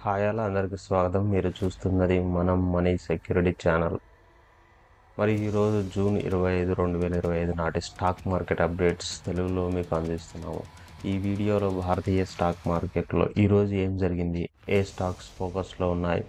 Hi అలా అందరికీ స్వాగతం. మీరు చూస్తున్నది మనం మనీ సెక్యూరిటీ ఛానల్. మరి ఈరోజు జూన్ 25, 2025 నాటి స్టాక్ మార్కెట్ అప్డేట్స్ తెలుగులో మీకు అందిస్తున్నాము. ఈ వీడియోలో భారతీయ స్టాక్ మార్కెట్లో ఈరోజు ఏం జరిగింది, ఏ స్టాక్స్ ఫోకస్లో ఉన్నాయి,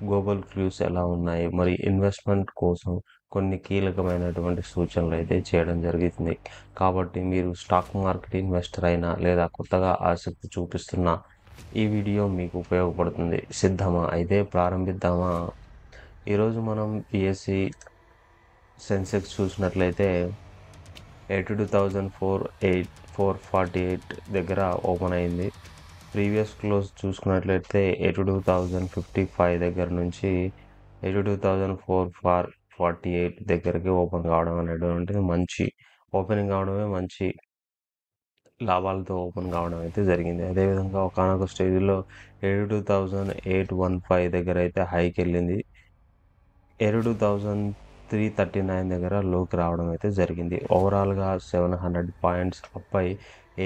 గ్లోబల్ క్లూస్ ఎలా ఉన్నాయి, మరి ఇన్వెస్ట్మెంట్ కోసం కొన్ని కీలకమైనటువంటి సూచనలు అయితే చేయడం జరుగుతుంది. కాబట్టి మీరు స్టాక్ మార్కెట్ ఇన్వెస్టర్ అయినా లేదా కొత్తగా ఆసక్తి చూపిస్తున్నా ఈ వీడియో మీకు ఉపయోగపడుతుంది. సిద్ధమా? అయితే ప్రారంభిద్దామా? ఈరోజు మనం పిఎస్సి సెన్సెక్స్ చూసినట్లయితే 82,448 దగ్గర ఓపెన్ అయింది. ప్రీవియస్ క్లోజ్ చూసుకున్నట్లయితే 82,055 దగ్గర నుంచి 82,448 దగ్గరికి ఓపెన్ కావడం అనేటువంటిది మంచి ఓపెనింగ్ కావడమే మంచి లాభాలతో ఓపెన్ కావడం అయితే జరిగింది. అదేవిధంగా ఒకానొక స్టేజ్లో 82,815 దగ్గర అయితే హైకి వెళ్ళింది. 82,339 దగ్గర లోకి రావడం అయితే జరిగింది. ఓవరాల్గా 700 పాయింట్స్ అప్ అయి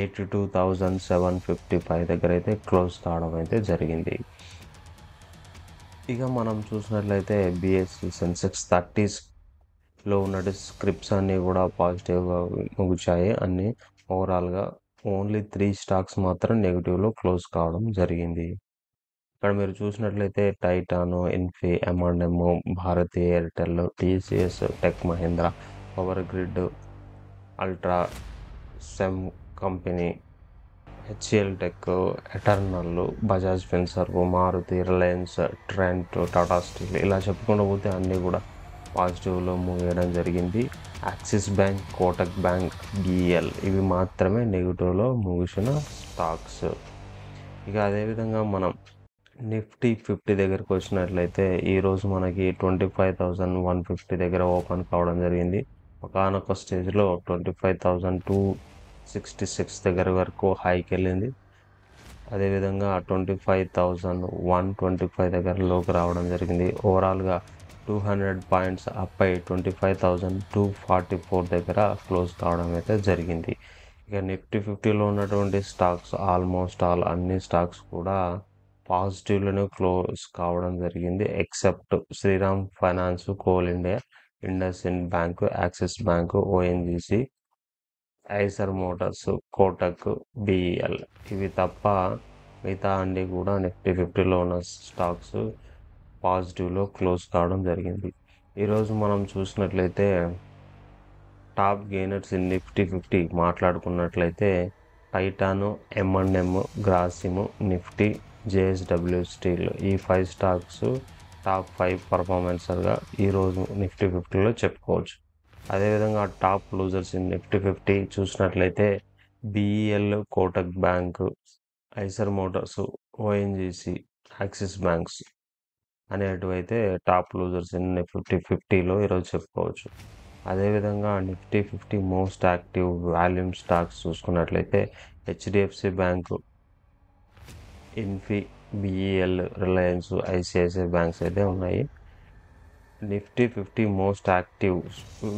82,755 దగ్గర అయితే క్లోజ్ కావడం అయితే జరిగింది. ఇక మనం చూసినట్లయితే బిఎస్సి సెన్సెక్స్ 30స్లో ఉన్న స్క్రిప్ట్స్ అన్నీ కూడా పాజిటివ్గా ముగిచాయి. అన్నీ ఓవరాల్గా ఓన్లీ 3 స్టాక్స్ మాత్రం నెగిటివ్లో క్లోజ్ కావడం జరిగింది. ఇక్కడ మీరు చూసినట్లయితే Titan, Infy, M&M, Bharti Airtel, TCS, Tech Mahindra, Power Grid, Ultra, Cem company, HCL Tech, Eternal, Bajaj Finserv, Maruti, Reliance, Trent, Tata Steel ఇలా చెప్పుకుంటూ పోతే అన్నీ కూడా పాజిటివ్లో మూవ్ చేయడం జరిగింది. Axis bank, Kotak bank, BEL ఇవి మాత్రమే నెగిటివ్లో ముగిసిన స్టాక్స్. ఇక అదేవిధంగా మనం నిఫ్టీ 50 దగ్గరకు వచ్చినట్లయితే ఈరోజు మనకి 25,150 దగ్గర ఓపెన్ కావడం జరిగింది. ఒకానొక స్టేజ్లో 25,266 దగ్గర వరకు హైకి వెళ్ళింది. అదేవిధంగా 25,125 దగ్గర లోకి రావడం జరిగింది. ఓవరాల్గా 200 పాయింట్స్ అప్ అయి 25,244 దగ్గర క్లోజ్ కావడం అయితే జరిగింది. ఇక నిఫ్టీ 50లో ఉన్నటువంటి స్టాక్స్ ఆల్మోస్ట్ ఆల్ అన్ని స్టాక్స్ కూడా పాజిటివ్లోనే క్లోజ్ కావడం జరిగింది. Except Shriram finance, Coal India, IndusInd bank, Axis bank, ONGC, Eicher Motors, Kotak, BEL ఇవి తప్ప మిగతా అన్నీ కూడా నిఫ్టీ 50లో ఉన్న స్టాక్స్ పాజిటివ్లో క్లోజ్ కావడం జరిగింది. ఈరోజు మనం చూసినట్లయితే టాప్ గెయినర్స్ ఇన్ నిఫ్టీ 50 మాట్లాడుకున్నట్లయితే Titan, M&M, Grasim, Nifty, JSW steel ఈ 5 స్టాక్స్ టాప్ 5 పర్ఫార్మెన్సర్గా ఈరోజు నిఫ్టీ 50లో చెప్పుకోవచ్చు. అదేవిధంగా టాప్ లూజర్స్ ఇన్ నిఫ్టీ 50 చూసినట్లయితే BEL, Kotak bank, Eicher Motors, ONGC, Axis banks అనేటివైతే టాప్ లూజర్స్ ఇన్ నిఫ్టీ 50లో ఈరోజు చెప్పుకోవచ్చు. అదేవిధంగా Nifty 50 most active volume stocks చూసుకున్నట్లయితే HDFC bank, Infy, BEL, Reliance, ICICI banks అయితే ఉన్నాయి. Nifty 50 most active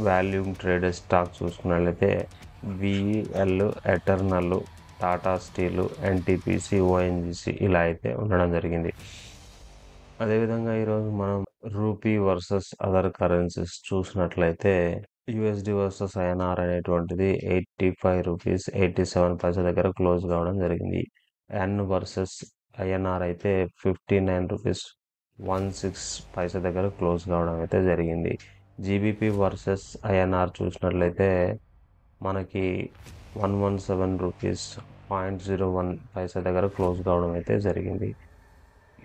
volume traded stock చూసుకున్నట్లయితే BEL, Eternal, Tata steel, NTPC, ONGC ఇలా అయితే ఉండడం జరిగింది. అదేవిధంగా ఈరోజు మనం రూపీ వర్సెస్ అదర్ కరెన్సీస్ చూసినట్లయితే USD వర్సెస్ INR అనేటువంటిది 85 రూపీస్ 87 పైసా దగ్గర క్లోజ్ కావడం జరిగింది. ఎన్ వర్సెస్ INR అయితే 59 రూపీస్ 16 పైసా దగ్గర క్లోజ్ కావడం అయితే జరిగింది. GBP వర్సెస్ INR చూసినట్లయితే మనకి 117 రూపీస్ 0.01 పైసా దగ్గర క్లోజ్ కావడం అయితే జరిగింది.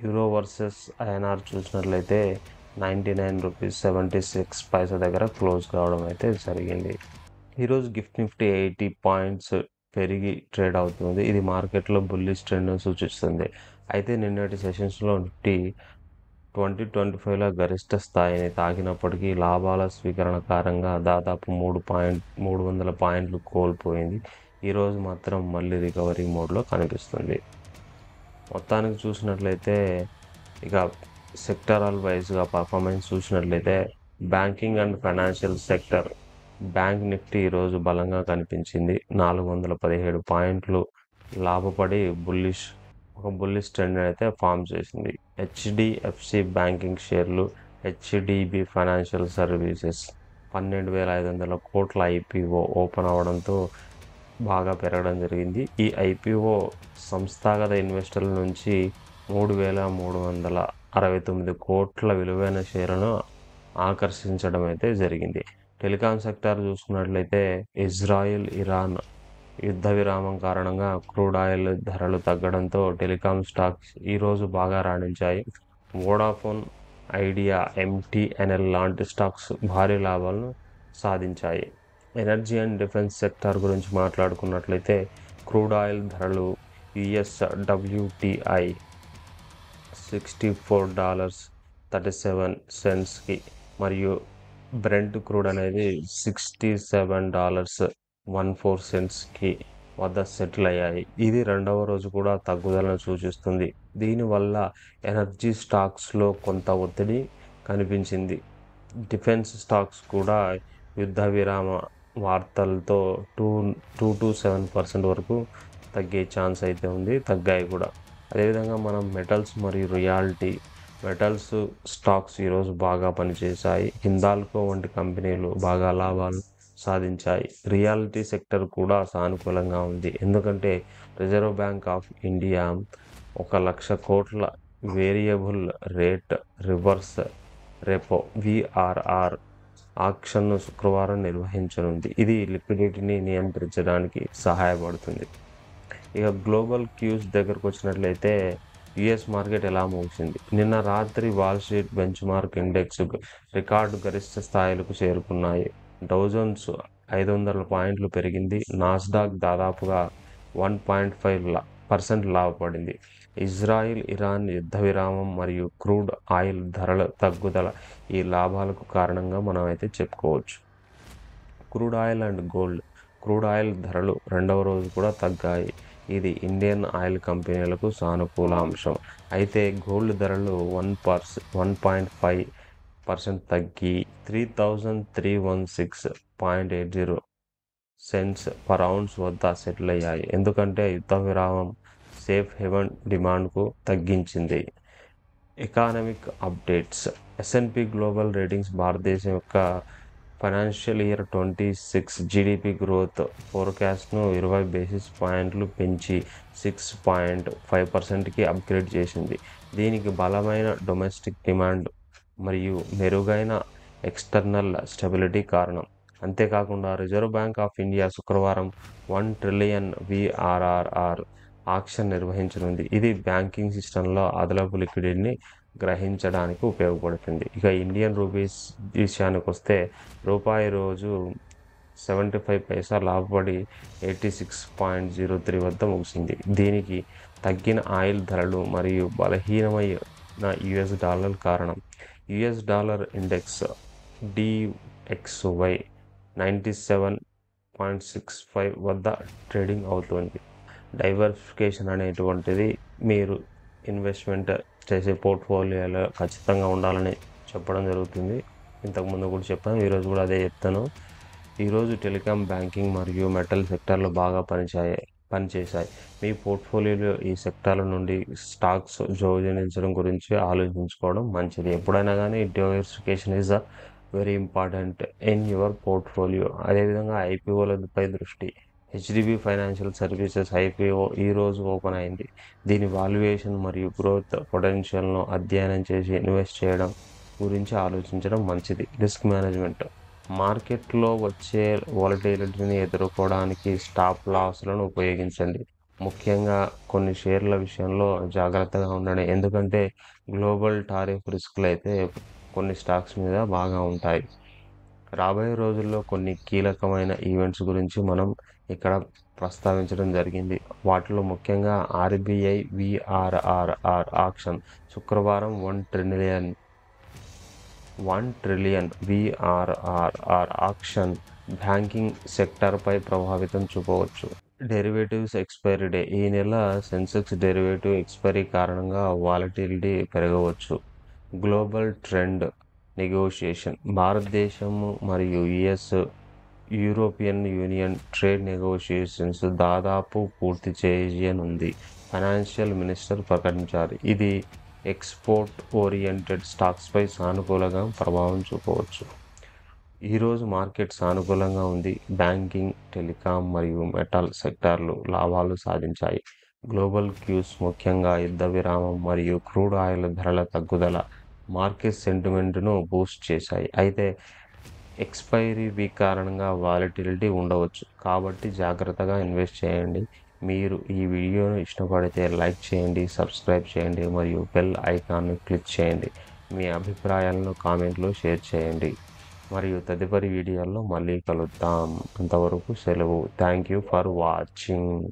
యూరో వర్సెస్ INR చూసినట్లయితే 99 రూపీస్ 76 పైసా దగ్గర క్లోజ్ కావడం అయితే జరిగింది. ఈరోజు గిఫ్ట్ నిఫ్టీ 80 పాయింట్స్ పెరిగి ట్రేడ్ అవుతుంది. ఇది మార్కెట్లో బుల్లిష్ ట్రెండ్ను సూచిస్తుంది. అయితే నిన్నటి సెషన్స్లో నిఫ్టీ 2025లో గరిష్ట స్థాయిని తాకినప్పటికీ లాభాల స్వీకరణ కారణంగా దాదాపు 300 పాయింట్లు కోల్పోయింది. ఈరోజు మాత్రం మళ్ళీ రికవరీ మోడ్లో కనిపిస్తుంది. మొత్తానికి చూసినట్లయితే ఇక సెక్టరల్ వైజ్గా పర్ఫార్మెన్స్ చూసినట్లయితే banking and financial sector bank Nifty ఈరోజు బలంగా కనిపించింది. 417 పాయింట్లు లాభపడి బుల్లిష్ ఒక బుల్లిష్ ట్రెండ్ అయితే ఫామ్ చేసింది. హెచ్డిఎఫ్సి బ్యాంకింగ్ షేర్లు, హెచ్డిబి ఫైనాన్షియల్ సర్వీసెస్ 12,500 కోట్ల ఐపీఓ ఓపెన్ అవడంతో బాగా పెరగడం జరిగింది. ఈ ఐపీఓ సంస్థాగత ఇన్వెస్టర్ల నుంచి 3,369 కోట్ల విలువైన షేర్లను ఆకర్షించడం అయితే జరిగింది. టెలికాం సెక్టార్ చూసుకున్నట్లయితే ఇజ్రాయిల్ ఇరాన్ యుద్ధ విరామం కారణంగా క్రూడ్ ఆయిల్ ధరలు తగ్గడంతో టెలికాం స్టాక్స్ ఈరోజు బాగా రాణించాయి. వోడాఫోన్, ఐడియా, ఎంటీఎన్ఎల్ లాంటి స్టాక్స్ భారీ లాభాలను సాధించాయి. ఎనర్జీ అండ్ డిఫెన్స్ సెక్టార్ గురించి మాట్లాడుకున్నట్లయితే క్రూడ్ ఆయిల్ ధరలు యుఎస్ WTI $64.37కి మరియు బ్రెంట్ క్రూడ్ అనేది $67.14కి వద్ద సెటిల్ అయ్యాయి. ఇది రెండవ రోజు కూడా తగ్గుదలను సూచిస్తుంది. దీనివల్ల ఎనర్జీ స్టాక్స్లో కొంత ఒత్తిడి కనిపించింది. డిఫెన్స్ స్టాక్స్ కూడా యుద్ధ విరామ వార్తలతో 2-7% వరకు తగ్గే ఛాన్స్ అయితే ఉంది, తగ్గాయి కూడా. అదేవిధంగా మనం మెటల్స్ మరియు మెటల్స్ స్టాక్స్ ఈరోజు బాగా పనిచేశాయి. హిందాల్కో వంటి కంపెనీలు బాగా లాభాలు సాధించాయి. రియాలిటీ సెక్టర్ కూడా సానుకూలంగా ఉంది, ఎందుకంటే రిజర్వ్ బ్యాంక్ ఆఫ్ ఇండియా 1,00,000 కోట్ల variable rate reverse repo VRR ఆక్షన్ను శుక్రవారం నిర్వహించనుంది. ఇది లిక్విడిటీని నియంత్రించడానికి సహాయపడుతుంది. ఇక గ్లోబల్ క్యూస్ దగ్గరకు వచ్చినట్లయితే యుఎస్ మార్కెట్ ఎలా ముగిసింది? నిన్న రాత్రి wall street bench mark index record గరిష్ట స్థాయిలకు చేరుకున్నాయి. డౌ జోన్స్ 500 పాయింట్లు పెరిగింది. నాస్డాక్ దాదాపుగా 1.5% లాభపడింది. ఇజ్రాయిల్ ఇరాన్ యుద్ధ విరామం మరియు క్రూడ్ ఆయిల్ ధరల తగ్గుదల ఈ లాభాలకు కారణంగా మనం అయితే చెప్పుకోవచ్చు. Crude oil and gold. Crude oil ధరలు రెండవ రోజు కూడా తగ్గాయి. ఇది ఇండియన్ ఆయిల్ కంపెనీలకు సానుకూల అంశం. అయితే గోల్డ్ ధరలు 1.5% తగ్గి 3,316.80 పర్ ఔన్స్ వద్ద సెటిల్ అయ్యాయి, ఎందుకంటే యుద్ధ విరామం సేఫ్ హెవెన్ డిమాండ్కు తగ్గించింది. Economic updates. S&P global ratings భారతదేశం యొక్క ఫైనాన్షియల్ ఇయర్ 26 జీడిపి గ్రోత్ ఫోర్కాస్ట్ను 20 బేసిస్ పాయింట్లు పెంచి 6.5%కి అప్గ్రేడ్ చేసింది. దీనికి బలమైన డొమెస్టిక్ డిమాండ్ మరియు మెరుగైన ఎక్స్టర్నల్ స్టెబిలిటీ కారణం. అంతేకాకుండా రిజర్వ్ బ్యాంక్ ఆఫ్ ఇండియా శుక్రవారం $1 ట్రిలియన్ VRR ఆక్షన్ నిర్వహించనుంది. ఇది బ్యాంకింగ్ సిస్టంలో అదనపు లిక్విడిటీని గ్రహించడానికి ఉపయోగపడుతుంది. ఇక ఇండియన్ రూపీస్ విషయానికి వస్తే రూపాయి రోజు 75 పైసా లాభపడి 86.03 వద్ద ముగిసింది. దీనికి తగ్గిన ఆయిల్ ధరలు మరియు బలహీనమైన US డాలర్ కారణం. US డాలర్ ఇండెక్స్ DXY 97.65 వద్ద ట్రేడింగ్ అవుతుంది. డైవర్సిఫికేషన్ అనేటువంటిది మీరు ఇన్వెస్ట్మెంట్ చేసే పోర్ట్ఫోలియోలో ఖచ్చితంగా ఉండాలని చెప్పడం జరుగుతుంది. ఇంతకుముందు కూడా చెప్పాను, ఈరోజు కూడా అదే చెప్తాను. ఈరోజు టెలికాం, బ్యాంకింగ్ మరియు మెటల్ సెక్టార్లు బాగా పనిచేశాయి. మీ పోర్ట్ఫోలియోలో ఈ సెక్టార్ల నుండి స్టాక్స్ జోడించడం గురించి ఆలోచించుకోవడం మంచిది. ఎప్పుడైనా కానీ diversification is very important in your portfolio. అదేవిధంగా ఐపీఓలపై దృష్టి. హెచ్డిబి ఫైనాన్షియల్ సర్వీసెస్ ఐపీఓ ఈరోజు ఓపెన్ అయింది. దీని వాల్యుయేషన్ మరియు గ్రోత్ పొటెన్షియల్ను అధ్యయనం చేసి ఇన్వెస్ట్ చేయడం గురించి ఆలోచించడం మంచిది. Risk management. మార్కెట్లో వచ్చే వాలటిలిటీని ఎదుర్కోవడానికి స్టాప్ లాస్లను ఉపయోగించండి. ముఖ్యంగా కొన్ని షేర్ల విషయంలో జాగ్రత్తగా ఉండండి, ఎందుకంటే గ్లోబల్ టారిఫ్ రిస్క్లు అయితే కొన్ని స్టాక్స్ మీద బాగా ఉంటాయి. రాబోయే రోజుల్లో కొన్ని కీలకమైన ఈవెంట్స్ గురించి మనం ఇక్కడ ప్రస్తావించడం జరిగింది. వాటిలో ముఖ్యంగా RBI VRR ఆక్షన్ శుక్రవారం $1 ట్రిలియన్ VRR ఆక్షన్ బ్యాంకింగ్ సెక్టార్పై ప్రభావితం చూపవచ్చు. Derivatives expiry day. ఈ నెల సెన్సెక్స్ డెరివేటివ్ ఎక్స్పైరీ కారణంగా వాలటిలిటీ పెరగవచ్చు. Global trend negotiation. భారతదేశం మరియు యూరోపియన్ యూనియన్ ట్రేడ్ నెగోషియేషన్స్ దాదాపు పూర్తి చేయనుంది. ఫైనాన్షియల్ మినిస్టర్ ప్రకటించారు. ఇది ఎక్స్పోర్ట్ ఓరియంటెడ్ స్టాక్స్పై సానుకూలంగా ప్రభావం చూపవచ్చు. ఈరోజు మార్కెట్ సానుకూలంగా ఉంది. బ్యాంకింగ్, టెలికాం మరియు మెటల్ సెక్టార్లు లాభాలు సాధించాయి. గ్లోబల్ క్యూస్, ముఖ్యంగా యుద్ధ విరామం మరియు క్రూడ్ ఆయిల్ ధరల తగ్గుదల మార్కెట్ సెంటిమెంట్ను బూస్ట్ చేశాయి. అయితే ఎక్స్పైరీ వీక్ కారణంగా వాలటిలిటీ ఉండవచ్చు, కాబట్టి జాగ్రత్తగా ఇన్వెస్ట్ చేయండి. మీరు ఈ వీడియోను ఇష్టపడితే లైక్ చేయండి, సబ్స్క్రైబ్ చేయండి మరియు బెల్ ఐకాన్ను క్లిక్ చేయండి. మీ అభిప్రాయాలను కామెంట్లో షేర్ చేయండి. మరియు తదుపరి వీడియోల్లో మళ్ళీ కలుద్దాం. అంతవరకు సెలవు. Thank you for watching.